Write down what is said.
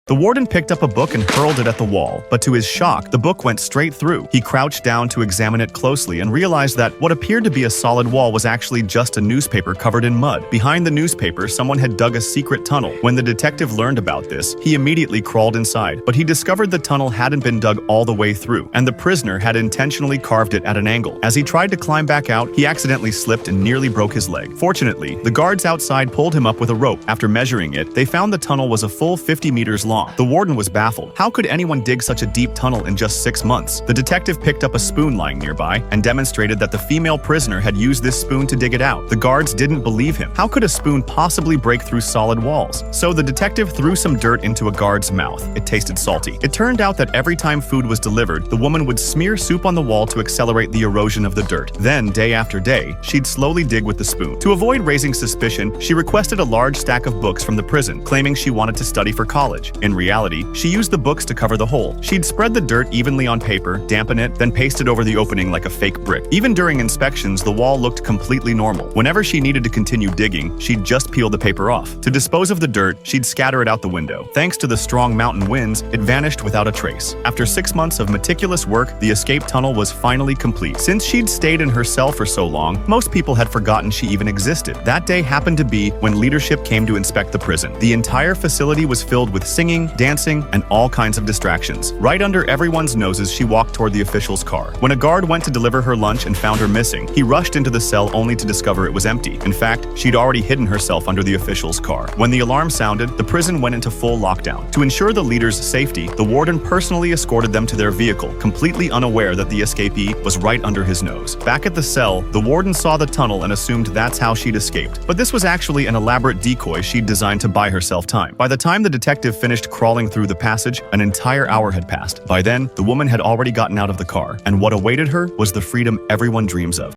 The warden picked up a book and hurled it at the wall, but to his shock, the book went straight through. He crouched down to examine it closely and realized that what appeared to be a solid wall was actually just a newspaper covered in mud. Behind the newspaper, someone had dug a secret tunnel. When the detective learned about this, he immediately crawled inside, but he discovered the tunnel hadn't been dug all the way through, and the prisoner had intentionally carved it at an angle. As he tried to climb back out, he accidentally slipped and nearly broke his leg. Fortunately, the guards outside pulled him up with a rope. After measuring it, they found the tunnel was a full 50 meters long. The warden was baffled. How could anyone dig such a deep tunnel in just 6 months? The detective picked up a spoon lying nearby and demonstrated that the female prisoner had used this spoon to dig it out. The guards didn't believe him. How could a spoon possibly break through solid walls? So the detective threw some dirt into a guard's mouth. It tasted salty. It turned out that every time food was delivered, the woman would smear soup on the wall to accelerate the erosion of the dirt. Then, day after day, she'd slowly dig with the spoon. To avoid raising suspicion, she requested a large stack of books from the prison, claiming she wanted to study for college. In reality, she used the books to cover the hole. She'd spread the dirt evenly on paper, dampen it, then paste it over the opening like a fake brick. Even during inspections, the wall looked completely normal. Whenever she needed to continue digging, she'd just peel the paper off. To dispose of the dirt, she'd scatter it out the window. Thanks to the strong mountain winds, it vanished without a trace. After 6 months of meticulous work, the escape tunnel was finally complete. Since she'd stayed in her cell for so long, most people had forgotten she even existed. That day happened to be when leadership came to inspect the prison. The entire facility was filled with singing, dancing, and all kinds of distractions. Right under everyone's noses, she walked toward the official's car. When a guard went to deliver her lunch and found her missing, he rushed into the cell only to discover it was empty. In fact, she'd already hidden herself under the official's car. When the alarm sounded, the prison went into full lockdown. To ensure the leader's safety, the warden personally escorted them to their vehicle, completely unaware that the escapee was right under his nose. Back at the cell, the warden saw the tunnel and assumed that's how she'd escaped. But this was actually an elaborate decoy she'd designed to buy herself time. By the time the detective finished crawling through the passage, an entire hour had passed. By then, the woman had already gotten out of the car, and what awaited her was the freedom everyone dreams of.